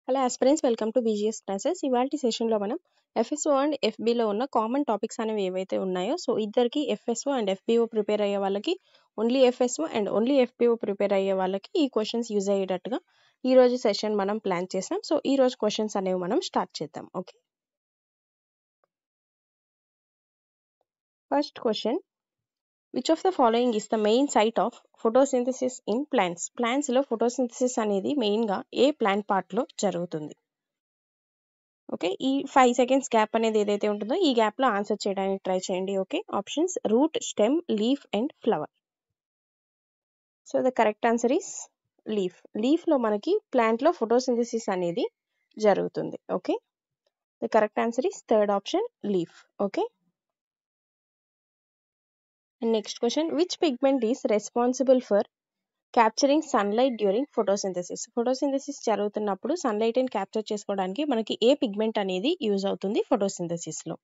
Hello aspirants, welcome to BGS classes. ఇవాల్టి సెషన్లో మనం ఎఫ్ఎస్ఓ అండ్ ఎఫ్బీలో ఉన్న కామన్ టాపిక్స్ అనేవి ఏవైతే ఉన్నాయో, సో ఇద్దరికి ఎఫ్ఎస్ఓ అండ్ ఎఫ్బీఓ ప్రిపేర్ అయ్యే వాళ్ళకి only FSO and only FBO prepare అయ్యే వాళ్ళకి ఈ క్వశ్చన్స్ యూజ్ అయ్యేటట్టుగా ఈ రోజు సెషన్ మనం ప్లాన్ చేసాం. సో ఈ రోజు క్వశ్చన్స్ అనేవి మనం స్టార్ట్ చేద్దాం. Okay, first question, which of the following is the main site of photosynthesis in plants? ప్లాంట్స్లో ఫోటోసింథసిస్ అనేది మెయిన్గా ఏ ప్లాంట్ పార్ట్లో జరుగుతుంది? ఓకే, ఈ 5 సెకండ్స్ గ్యాప్ అనేది ఏదైతే ఉంటుందో ఈ గ్యాప్లో ఆన్సర్ చేయడానికి ట్రై చేయండి. Okay, options root, stem, leaf and flower. So the correct answer is leaf. లీఫ్లో మనకి ప్లాంట్లో ఫోటోసింథసిస్ అనేది జరుగుతుంది. Okay, the correct answer is third option, leaf. Okay, and next question, which pigment is responsible for capturing sunlight during photosynthesis? Photosynthesis జరుగుతున్నప్పుడు సన్లైట్ని capture చేసుకోవడానికి మనకి ఏ pigment అనేది యూజ్ అవుతుంది ఫోటోసింథసిస్లో?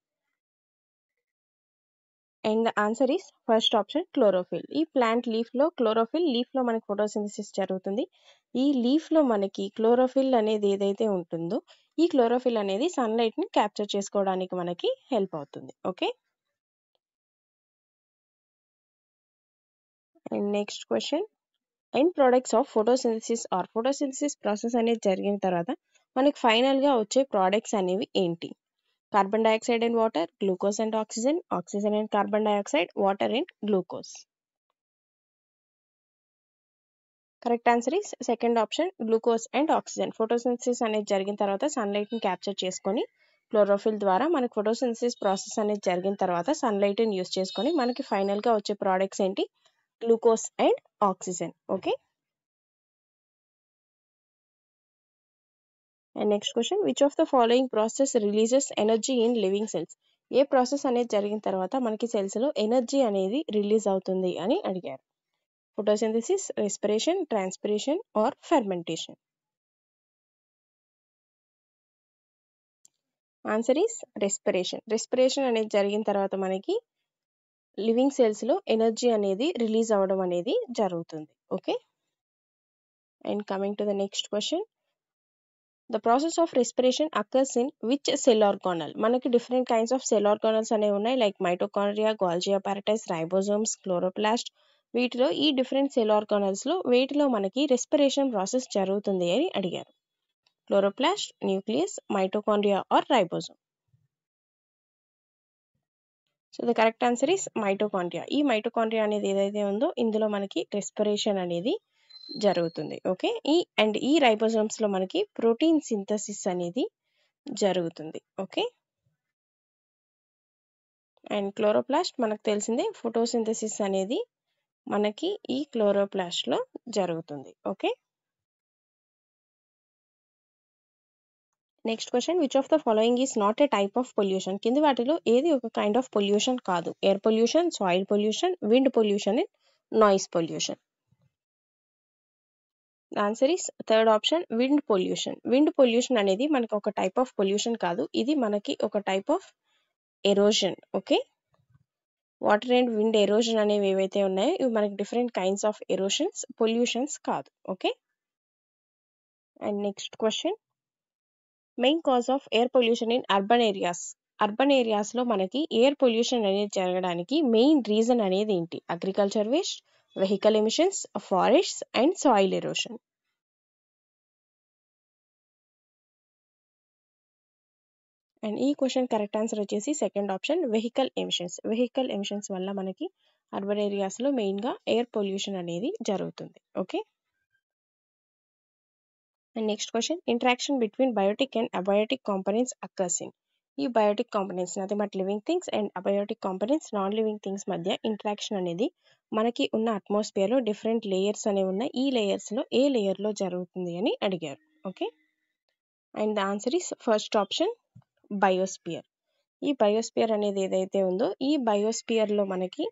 And the answer is first option, chlorophyll. ఈ plant లీఫ్లో chlorophyll, లీఫ్లో మనకి ఫోటోసింథసిస్ జరుగుతుంది. ఈ లీఫ్లో మనకి క్లోరోఫిల్ అనేది ఏదైతే ఉంటుందో ఈ క్లోరోఫిల్ అనేది సన్లైట్ని క్యాప్చర్ చేసుకోవడానికి మనకి హెల్ప్ అవుతుంది. Okay, and next question, end products of photosynthesis or photosynthesis process అనేది జరిగిన తర్వాత మనకి ఫైనల్గా వచ్చే ప్రోడక్ట్స్ అనేవి ఏంటి? Carbon dioxide and water, glucose and oxygen, oxygen and carbon dioxide, water and glucose. Correct answer is second option, glucose and oxygen. Photosynthesis అనేది జరిగిన తర్వాత సన్లైట్ని క్యాప్చర్ చేసుకొని క్లోరోఫిల్ ద్వారా మనకి ఫోటోసింథసిస్ ప్రాసెస్ అనేది జరిగిన తర్వాత సన్లైట్ని యూస్ చేసుకొని మనకి ఫైనల్గా వచ్చే ప్రోడక్ట్స్ ఏంటి? Glucose and oxygen. Okay, and next question, which of the following process releases energy in living cells? A process అనేది జరిగిన తర్వాత మనకి సెల్స్లో ఎనర్జీ అనేది రిలీజ్ అవుతుంది అని అడిగారు. Photosynthesis, respiration, transpiration or fermentation. Answer is respiration. Respiration అనేది జరిగిన తర్వాత మనకి లివింగ్ సెల్స్లో ఎనర్జీ అనేది రిలీజ్ అవ్వడం అనేది జరుగుతుంది. Okay, and coming to the next question, the process of respiration occurs in which cell organelle? మనకి different kinds of cell organelles అనేవి ఉన్నాయి, like mitochondria, Golgi apparatus, ribosomes, chloroplast. వీటిలో ఈ డిఫరెంట్ సెల్ ఆర్గానల్స్లో వేటిలో మనకి రెస్పిరేషన్ ప్రాసెస్ జరుగుతుంది అని అడిగారు. Chloroplast, nucleus, mitochondria or ribosome. So the correct answer is mitochondria. ఈ మైటోకాండ్రియా అనేది ఏదైతే ఉందో ఇందులో మనకి రెస్పిరేషన్ అనేది జరుగుతుంది. ఓకే, ఈ రైబోజోమ్స్ లో మనకి ప్రోటీన్ సింథసిస్ అనేది జరుగుతుంది. ఓకే, అండ్ క్లోరోప్లాస్ట్ మనకు తెలిసిందే, ఫోటోసింథసిస్ అనేది మనకి ఈ క్లోరోప్లాస్ట్ లో జరుగుతుంది. Okay, next question, which of the following is not a type of pollution? కింది వాటిలో ఏది ఒక కైండ్ ఆఫ్ పొల్యూషన్ కాదు? Air pollution, soil pollution, wind pollution and noise pollution. Answer is third option, wind pollution. Wind pollution అనేది మనకి ఒక type of pollution కాదు, ఇది మనకి ఒక type of erosion. Okay, water and wind erosion అనేవి ఏవైతే ఉన్నాయో ఇవి మనకి different kinds of erosions, pollutions కాదు. Okay, and next question, main cause of air pollution in urban areas? Urban ఏరియాస్లో మనకి ఎయిర్ పొల్యూషన్ అనేది జరగడానికి మెయిన్ రీజన్ అనేది ఏంటి? Agriculture waste, vehicle emissions, forests and soil erosion. And ఈ question correct answer వచ్చేసి second option, vehicle emissions. Vehicle emissions వల్ల మనకి అర్బన్ ఏరియాస్లో మెయిన్గా ఎయిర్ పొల్యూషన్ అనేది జరుగుతుంది. Okay, and next question, interaction between biotic and abiotic components occurs in? ఈ biotic components nothing but living things and abiotic components non living things మధ్య interaction అనేది మనకి ఉన్న అట్మాస్ఫియర్లో డిఫరెంట్ లేయర్స్ అనేవి ఉన్నాయి, ఈ లేయర్స్లో ఏ లేయర్లో జరుగుతుంది అని అడిగారు. Okay, and the answer is first option, biosphere. ఈ బయోస్పియర్ అనేది ఏదైతే ఉందో ఈ బయోస్పియర్లో మనకి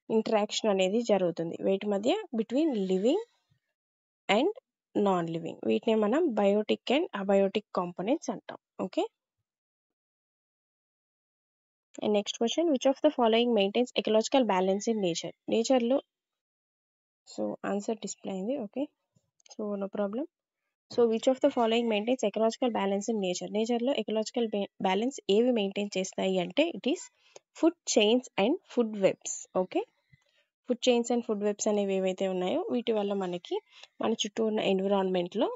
ఇంటరాక్షన్ అనేది జరుగుతుంది వీటి మధ్య, between living and non living. వీటిని మనం బయోటిక్ అండ్ అబయోటిక్ కాంపోనెంట్స్ అంటాం. Okay, and next question, which of the following maintains ecological balance in nature? నేచర్లో, సో ఆన్సర్ డిస్ప్లే అయింది. Okay, so no problem. So which of the following maintains ecological balance in nature? నేచర్లో ecological balance ఏవి maintain చేస్తాయి అంటే it is food chains and food webs. Okay, food chains and food webs అనేవి ఏవైతే ఉన్నాయో వీటి వల్ల మనకి మన చుట్టూ ఉన్న ఎన్విరాన్మెంట్లో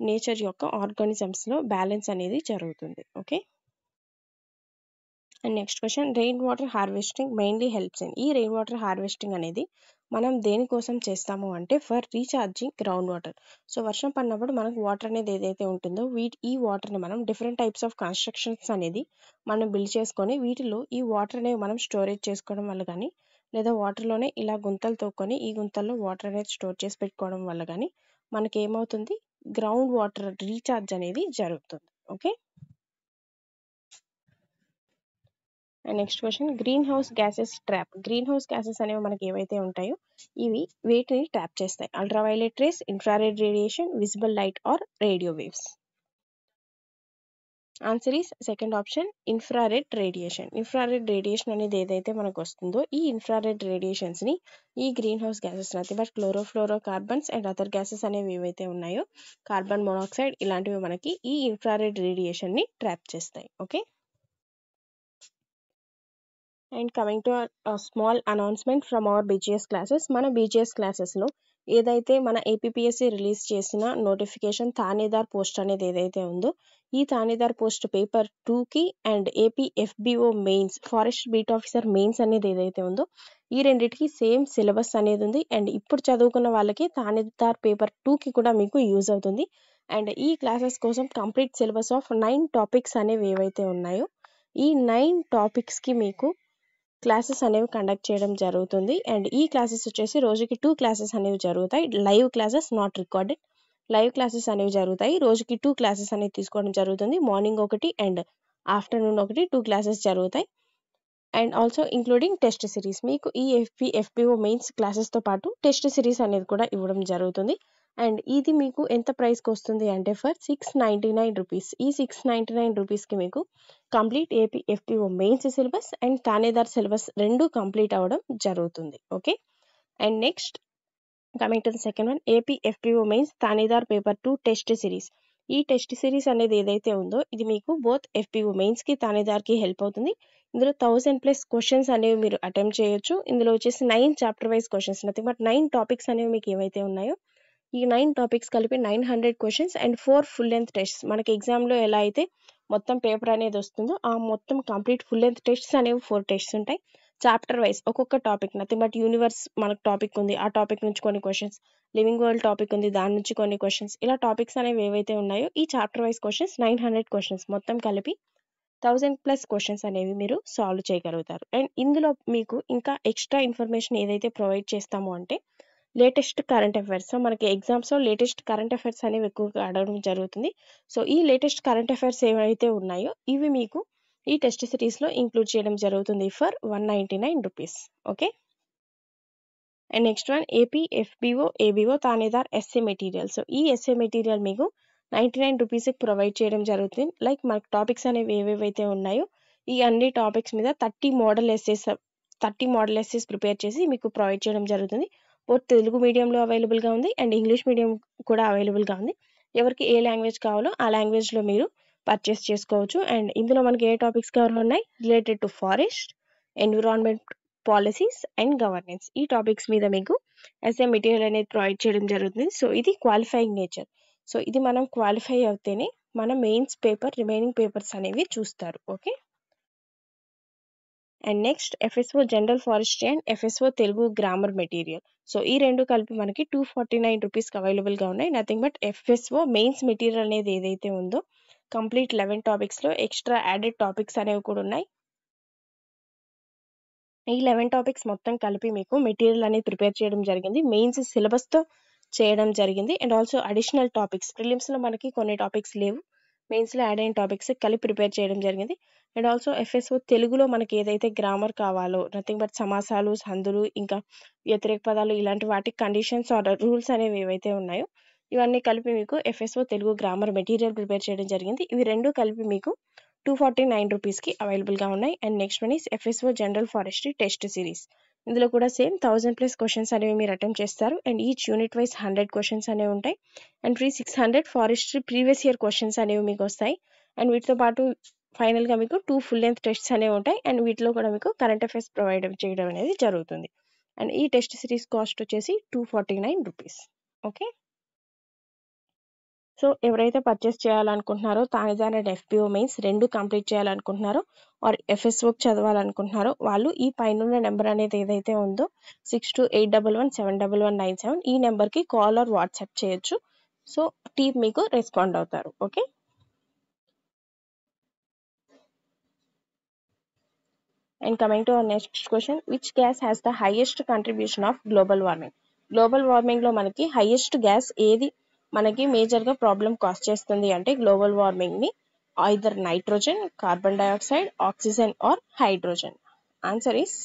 నేచర్ యొక్క ఆర్గానిజమ్స్లో బ్యాలెన్స్ అనేది జరుగుతుంది. Okay, and next question, rain water harvesting mainly helps in. ఈ రెయిన్ వాటర్ హార్వెస్టింగ్ అనేది మనం దేనికోసం చేస్తాము అంటే for recharging ground water. So వర్షం పడినప్పుడు మనకు వాటర్ అనేది ఏదైతే ఉంటుందో ఈ వాటర్ని మనం డిఫరెంట్ టైప్స్ ఆఫ్ కన్స్ట్రక్షన్స్ అనేది మనం బిల్డ్ చేసుకొని వీటిలో ఈ వాటర్ అనేవి మనం స్టోరేజ్ చేసుకోవడం వల్ల కానీ లేదా వాటర్లోనే ఇలా గుంతలు తోక్కొని ఈ గుంతల్లో వాటర్ అనేది స్టోర్ చేసి పెట్టుకోవడం వల్ల కానీ మనకి ఏమవుతుంది, గ్రౌండ్ వాటర్ రీఛార్జ్ అనేది జరుగుతుంది. Okay, and next question, green house gases trap. Green house gases అనేవి మనకి ఏవైతే ఉంటాయో ఇవి వేటిని ట్రాప్ చేస్తాయి? Ultraviolet rays, infrared radiation, visible light or radio waves. Answer is second option, infrared radiation. Infrared radiation అనేది ఏదైతే మనకు వస్తుందో ఈ ఇన్ఫ్రారెడ్ రేడియేషన్స్ని ఈ green house gases nothing but chlorofluorocarbons and other gases అనేవి ఏవైతే ఉన్నాయో కార్బన్ మోనాక్సైడ్ ఇలాంటివి మనకి ఈ ఇన్ఫ్రారెడ్ రేడియేషన్ని ట్రాప్ చేస్తాయి. Okay, and coming to small announcement from our BGS classes. మన బీజీఎస్ క్లాసెస్లో ఏదైతే మన ఏపీపీఎస్సీ రిలీజ్ చేసిన నోటిఫికేషన్ థానేదార్ పోస్ట్ అనేది ఏదైతే ఉందో ఈ థానేదార్ పోస్ట్ పేపర్ 2కి and AP FBO mains forest beat officer mains అనేది ఏదైతే ఉందో ఈ రెండింటికి సేమ్ సిలబస్ అనేది ఉంది. అండ్ ఇప్పుడు చదువుకున్న వాళ్ళకి థానేదార్ పేపర్ 2కి కూడా మీకు యూజ్ అవుతుంది. అండ్ ఈ క్లాసెస్ కోసం కంప్లీట్ సిలబస్ ఆఫ్ 9 టాపిక్స్ అనేవి ఏవైతే ఉన్నాయో ఈ 9 టాపిక్స్కి మీకు క్లాసెస్ అనేవి కండక్ట్ చేయడం జరుగుతుంది. అండ్ ఈ క్లాసెస్ వచ్చేసి రోజుకి 2 క్లాసెస్ అనేవి జరుగుతాయి. Live classes, not recorded. Live classes అనేవి జరుగుతాయి. రోజుకి 2 క్లాసెస్ అనేవి తీసుకోవడం జరుగుతుంది. మార్నింగ్ ఒకటి అండ్ ఆఫ్టర్నూన్ ఒకటి 2 క్లాసెస్ జరుగుతాయి. And also including test series. మీకు ఈ ఎఫ్బిఓ మెయిన్స్ క్లాసెస్తో పాటు టెస్ట్ సిరీస్ అనేది కూడా ఇవ్వడం జరుగుతుంది. అండ్ ఇది మీకు ఎంత ప్రైస్కి వస్తుంది అంటే ఫర్ 699 రూపీస్. ఈ 699 రూపీస్కి మీకు complete AP FBO mains syllabus and thanedar syllabus రెండు కంప్లీట్ అవ్వడం జరుగుతుంది. Okay, and next coming to the second one, AP FBO mains thanedar paper 2 test series. ఈ టెస్ట్ సిరీస్ అనేది ఏదైతే ఉందో ఇది మీకు బోత్ ఎఫ్బిఓ మెయిన్స్కి థానేదార్కి హెల్ప్ అవుతుంది. ఇందులో 1000+ క్వశ్చన్స్ అనేవి మీరు అటెంప్ట్ చేయొచ్చు. ఇందులో వచ్చేసి 9 chapter wise questions nothing but 9 topics అనేవి మీకు ఏవైతే ఉన్నాయో ఈ 9 టాపిక్స్ కలిపి 900 questions and 4 full length tests. మనకి ఎగ్జామ్లో ఎలా అయితే మొత్తం పేపర్ అనేది వస్తుందో ఆ మొత్తం కంప్లీట్ ఫుల్ లెంత్ టెస్ట్స్ అనేవి 4 టెస్ట్స్ ఉంటాయి. చాప్టర్ వైజ్ ఒక్కొక్క టాపిక్ నథింగ్ బట్ యూనివర్స్ మనకు టాపిక్ ఉంది ఆ టాపిక్ నుంచి కొన్ని క్వశ్చన్స్, లివింగ్ వరల్డ్ టాపిక్ ఉంది దాని నుంచి కొన్ని క్వశ్చన్స్, ఇలా టాపిక్స్ అనేవి ఏవైతే ఉన్నాయో ఈ చాప్టర్ వైజ్ క్వశ్చన్స్ 900 క్వశ్చన్స్ మొత్తం కలిపి 1000+ క్వశ్చన్స్ అనేవి మీరు సాల్వ్ చేయగలుగుతారు. అండ్ ఇందులో మీకు ఇంకా ఎక్స్ట్రా ఇన్ఫర్మేషన్ ఏదైతే ప్రొవైడ్ చేస్తామో అంటే లేటెస్ట్ కరెంట్ అఫైర్స్. సో మనకి ఎగ్జామ్స్లో లేటెస్ట్ కరెంట్ అఫైర్స్ అనేవి ఎక్కువగా అడగడం జరుగుతుంది. సో ఈ లేటెస్ట్ కరెంట్ అఫైర్స్ ఏవైతే ఉన్నాయో ఇవి మీకు ఈ టెస్ట్ సిరీస్లో ఇంక్లూడ్ చేయడం జరుగుతుంది for 199 rupees. Okay, and next one, AP FBO ABO thanedar SA material. So ఈ ఎస్ఏ మెటీరియల్ మీకు 99 రూపీస్కి ప్రొవైడ్ చేయడం జరుగుతుంది. లైక్ మనకు టాపిక్స్ అనేవి ఏవేవైతే ఉన్నాయో ఈ అన్ని టాపిక్స్ మీద 30 మోడల్ ఎస్సేస్ ప్రిపేర్ చేసి మీకు ప్రొవైడ్ చేయడం జరుగుతుంది. బోత్ తెలుగు మీడియంలో అవైలబుల్గా ఉంది అండ్ ఇంగ్లీష్ మీడియం కూడా అవైలబుల్గా ఉంది. ఎవరికి ఏ లాంగ్వేజ్ కావాలో ఆ లాంగ్వేజ్లో మీరు పర్చేస్ చేసుకోవచ్చు. అండ్ ఇందులో మనకి ఏ టాపిక్స్ కవర్ ఉన్నాయి, related to forest, environment policies and governance. ఈ టాపిక్స్ మీద మీకు ఎస్ఏ మెటీరియల్ అనేది ప్రొవైడ్ చేయడం జరుగుతుంది. సో ఇది క్వాలిఫైయింగ్ నేచర్. సో ఇది మనం క్వాలిఫై అవుతేనే మన మెయిన్స్ పేపర్ రిమైనింగ్ పేపర్స్ అనేవి చూస్తారు. Okay, and next FSO general forestry and FSO Telugu grammar material. So ఈ రెండు కలిపి మనకి 249 రూపీస్కి అవైలబుల్గా ఉన్నాయి. Nothing but FSO mains material అనేది ఏదైతే ఉందో కంప్లీట్ 11 టాపిక్స్లో ఎక్స్ట్రా యాడెడ్ టాపిక్స్ అనేవి కూడా ఉన్నాయి. ఈ 11 టాపిక్స్ మొత్తం కలిపి మీకు మెటీరియల్ అనేది ప్రిపేర్ చేయడం జరిగింది. మెయిన్స్ సిలబస్తో చేయడం జరిగింది. అండ్ ఆల్సో అడిషనల్ టాపిక్స్ ప్రిలిమ్స్లో మనకి కొన్ని టాపిక్స్ లేవు, మెయిన్స్లో యాడ్ అయిన టాపిక్స్ కలిపి ప్రిపేర్ చేయడం జరిగింది. అండ్ ఆల్సో ఎఫ్ఎస్ఓ తెలుగులో మనకి ఏదైతే గ్రామర్ కావాలో నథింగ్ బట్ సమాసాలు, సందులు, ఇంకా వ్యతిరేక పదాలు ఇలాంటి వాటి కండిషన్స్ ఆర్ రూల్స్ అనేవి ఏవైతే ఉన్నాయో ఇవన్నీ కలిపి మీకు FSO Telugu grammar material prepare చేయడం జరిగింది. ఇవి రెండు కలిపి మీకు 249 రూపీస్కి అవైలబుల్గా ఉన్నాయి. And next one is FSO general forestry test series. ఇందులో కూడా సేమ్ 1000+ క్వశ్చన్స్ అనేవి మీరు అటెంప్ట్ చేస్తారు and each unit wise 100 questions అనేవి ఉంటాయి and 600 forestry previous year questions అనేవి మీకు వస్తాయి అండ్ వీటితో పాటు ఫైనల్గా మీకు 2 ఫుల్ లెంత్ టెస్ట్స్ అనేవి ఉంటాయి అండ్ వీటిలో కూడా మీకు కరెంట్ అఫైర్స్ ప్రొవైడ్ చేయడం అనేది జరుగుతుంది అండ్ ఈ టెస్ట్ సిరీస్ కాస్ట్ వచ్చేసి 249 రూపీస్. ఓకే, సో ఎవరైతే పర్చేస్ చేయాలనుకుంటున్నారో తాయిజాన్ అండ్ FPO మెయిన్స్ రెండు కంప్లీట్ చేయాలనుకుంటున్నారో ఆర్ FSO చదవాలనుకుంటున్నారో వాళ్ళు ఈ పైన నెంబర్ అనేది ఏదైతే ఉందో 6281171197 ఈ నెంబర్కి కాల్ ఆర్ వాట్సాప్ చేయొచ్చు. సో టీమ్ మీకు రెస్పాండ్ అవుతారు. Okay, and coming to our next question, which gas has the highest contribution of global warming? Global warming లో మనకి హైయెస్ట్ గ్యాస్ ఏది మనకి మేజర్ గా ప్రాబ్లం కాజ్ చేస్తుంది అంటే గ్లోబల్ వార్మింగ్ ని either nitrogen, carbon dioxide, oxygen or hydrogen. Answer is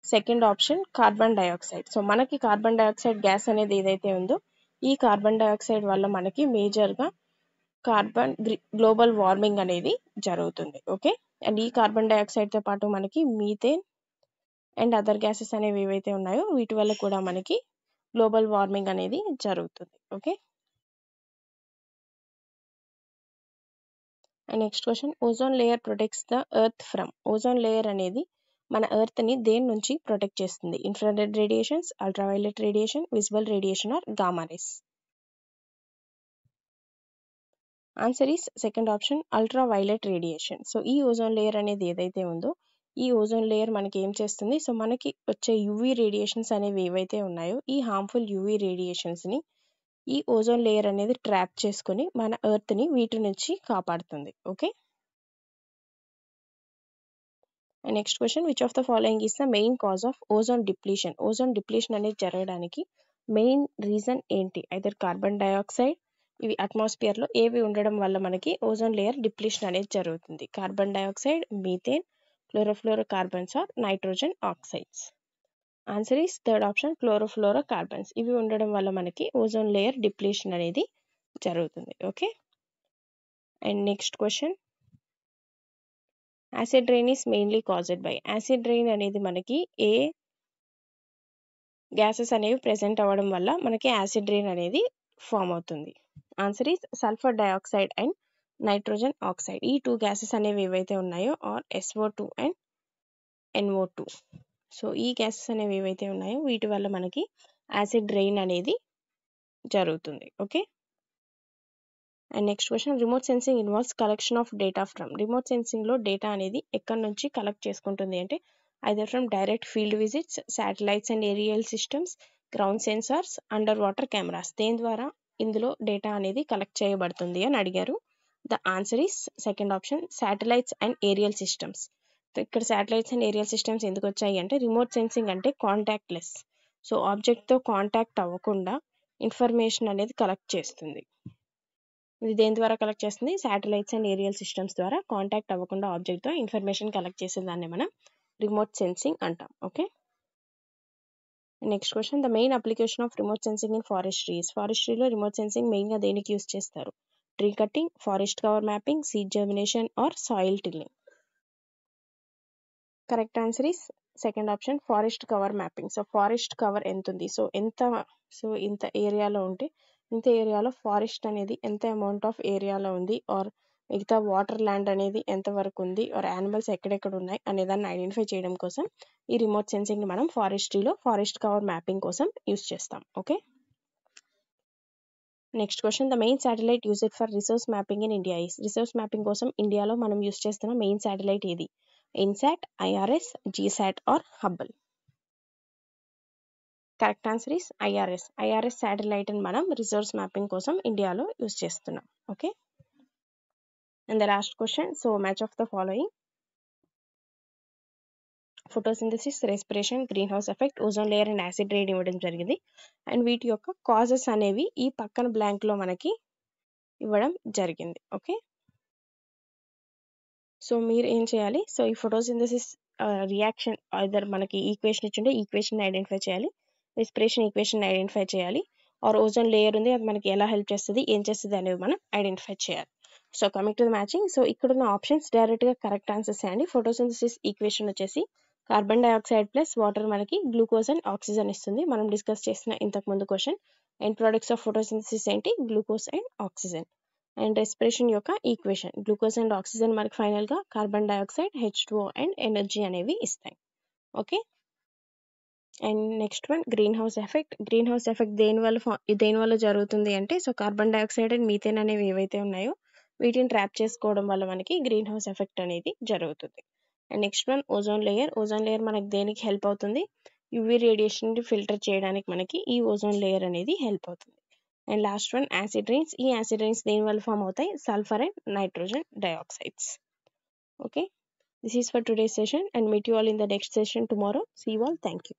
second option carbon dioxide. So మనకి carbon dioxide gas అనేది ఏదైతే ఉందో ఈ కార్బన్ డైఆక్సైడ్ వల్ల మనకి మేజర్ గా గ్లోబల్ వార్మింగ్ అనేది జరుగుతుంది. ఓకే, అండ్ ఈ కార్బన్ డైఆక్సైడ్ తో పాటు మనకి మీథేన్ అండ్ అదర్ గ్యాసెస్ అనేవి ఏవైతే ఉన్నాయో వీటి వల్ల కూడా మనకి గ్లోబల్ వార్మింగ్ అనేది జరుగుతుంది. Okay, and next question, ozone layer protects the earth from. Ozone layer అనేది మన ఎర్త్ ని దేని నుంచి ప్రొటెక్ట్ చేస్తుంది? Infrared radiations, ultraviolet radiation, visible radiation or gamma rays. Answer is second option ultraviolet radiation. So ఈ ozone layer అనేది ఏదైతే ఉందో ఈ ఓజోన్ లేయర్ మనకి ఏం చేస్తుంది, సో మనకి వచ్చే యూవీ రేడియేషన్స్ అనేవి ఏవైతే ఉన్నాయో ఈ హార్మ్ఫుల్ యూవీ రేడియేషన్స్ ని ఈ ఓజోన్ లేయర్ అనేది ట్రాప్ చేసుకొని మన ఎర్త్ ని వీటి నుంచి కాపాడుతుంది. Okay, and next question, which of the following is the main cause of ozone depletion? Ozone depletion అనేది జరగడానికి మెయిన్ రీజన్ ఏంటి? ఐదర్ కార్బన్ డైఆక్సైడ్, ఇవి అట్మాస్ఫియర్ లో ఏవి ఉండడం వల్ల మనకి ఓజోన్ లేయర్ డిప్లీషన్ అనేది జరుగుతుంది? Carbon dioxide, methane, chlorofluorocarbons or nitrogen oxides. Answer is third option chlorofluorocarbons. ఇవి ఉండడం వల్ల మనకి ఓజోన్ లేయర్ డిప్లీషన్ అనేది జరుగుతుంది. Okay, and next question, acid rain is mainly caused by. Acid rain అనేది మనకి ఏ గ్యాసెస్ అనేవి ప్రెసెంట్ అవ్వడం వల్ల మనకి యాసిడ్ రెయిన్ అనేది ఫామ్ అవుతుంది? Answer is sulphur dioxide and nitrogen oxide. ఈ 2 గ్యాసెస్ అనేవి ఏవైతే ఉన్నాయో are SO2 and NO2. So ఈ గ్యాసెస్ అనేవి ఏవైతే ఉన్నాయో వీటి వల్ల మనకి యాసిడ్ రెయిన్ అనేది జరుగుతుంది. Okay, and next question, remote sensing involves collection of data from. Remote sensing లో డేటా అనేది ఎక్కడి నుంచి కలెక్ట్ చేసుకుంటుంది అంటే either from direct field visits, satellites and aerial systems, ground sensors, under water cameras. దేని ద్వారా ఇందులో డేటా అనేది కలెక్ట్ చేయబడుతుంది అని అడిగారు. The answer is second option satellites and aerial systems. ఇక్కడ శాటిలైట్స్ అండ్ ఏరియల్ సిస్టమ్స్ ఎందుకు వచ్చాయి అంటే రిమోట్ సెన్సింగ్ అంటే కాంటాక్ట్ లెస్. సో ఆబ్జెక్ట్ తో కాంటాక్ట్ అవ్వకుండా ఇన్ఫర్మేషన్ అనేది కలెక్ట్ చేస్తుంది. ఇది దేని ద్వారా కలెక్ట్ చేస్తుంది? శాటిలైట్స్ అండ్ ఏరియల్ సిస్టమ్స్ ద్వారా కాంటాక్ట్ అవ్వకుండా ఆబ్జెక్ట్ తో ఇన్ఫర్మేషన్ కలెక్ట్ చేసేదాన్ని మనం రిమోట్ సెన్సింగ్ అంటాం. Okay, next question, the main application of remote sensing in forestries. ఫారెస్ట్రీలో రిమోట్ సెన్సింగ్ మెయిన్ గా దేనికి యూస్ చేస్తారు? Tree cutting, forest cover mapping, seed germination or soil tilling. Correct answer is second option forest cover mapping. So forest cover ఎంత ఉంది, so ఇంత ఏరియాలో ఉంటే ఇంత ఏరియాలో ఫారెస్ట్ అనేది ఎంత అమౌంట్ ఆఫ్ ఏరియాలో ఉంది ఆర్ మిగతా వాటర్ ల్యాండ్ అనేది ఎంత వరకు ఉంది ఆర్ యానిమల్స్ ఎక్కడెక్కడ ఉన్నాయి అనే దాన్ని ఐడెంటిఫై చేయడం కోసం ఈ రిమోట్ సెన్సింగ్ ని మనం ఫారెస్ట్రీలో ఫారెస్ట్ కవర్ మ్యాపింగ్ కోసం యూస్ చేస్తాం. Okay, next question, the main satellite used for resource mapping in India is. Resource mapping కోసం ఇండియాలో మనం యూస్ చేస్తున్న మెయిన్ శాటిలైట్ ఏది? INSAT, IRS, GSAT or Hubble. Correct answer is IRS. IRS satellite ని మనం resource mapping కోసం ఇండియాలో use చేస్తున్నాం. Okay, and the last question, so match of the following. Photosynthesis, respiration, green house effect, ozone layer and acid rain ఇవ్వడం జరిగింది and వీటి యొక్క causes అనేవి ఈ పక్కన బ్లాంక్ లో మనకి ఇవ్వడం జరిగింది. ఓకే, సో మీరు ఏం చేయాలి, సో ఈ ఫోటోసింథసిస్ రియాక్షన్ ఐదర్ మనకి ఈక్వేషన్ ఇచ్చింటే ఈక్వేషన్ ఐడెంటిఫై చేయాలి, రెస్పిరేషన్ ఈక్వేషన్ ఐడెంటిఫై చేయాలి ఆర్ ఓజోన్ లేయర్ ఉంది అది మనకి ఎలా హెల్ప్ చేస్తుంది ఏం చేస్తుంది అనేవి మనం ఐడెంటిఫై చేయాలి. So coming to the matching, so ఇక్కడున్న ఆప్షన్స్ డైరెక్ట్ గా కరెక్ట్ ఆన్సర్స్ అండి. ఫోటోసింథసిస్ ఈక్వేషన్ వచ్చేసి కార్బన్ డైఆక్సైడ్ ప్లస్ వాటర్ మనకి గ్లూకోజ్ అండ్ ఆక్సిజన్ ఇస్తుంది. మనం డిస్కస్ చేసిన ఇంతకుముందు question. And products of photosynthesis ఏంటి? Glucose and oxygen. And respiration యొక్క ఈక్వేషన్, గ్లూకోజ్ అండ్ ఆక్సిజన్ మనకి ఫైనల్గా carbon dioxide, H2O and energy అనేవి ఇస్తాయి. Okay. And next one green house effect. Green house effect దేనివల్ల జరుగుతుంది అంటే, so carbon dioxide and methane అనేవి ఏవైతే ఉన్నాయో వీటిని ట్రాప్ చేసుకోవడం వల్ల మనకి గ్రీన్ హౌస్ ఎఫెక్ట్ అనేది జరుగుతుంది. And next one ozone layer. Ozone layer మనకి దేనికి హెల్ప్ అవుతుంది? యూవీ రేడియేషన్ ఫిల్టర్ చేయడానికి మనకి ఈ ఓజోన్ లేయర్ అనేది హెల్ప్ అవుతుంది. And last one acid rains. ఈ యాసిడ్ రైన్స్ దేనివల్ల ఫామ్ అవుతాయి? Sulphur and nitrogen dioxides. Okay, this is for today's session and meet you all in the next session tomorrow. See you all. Thank you.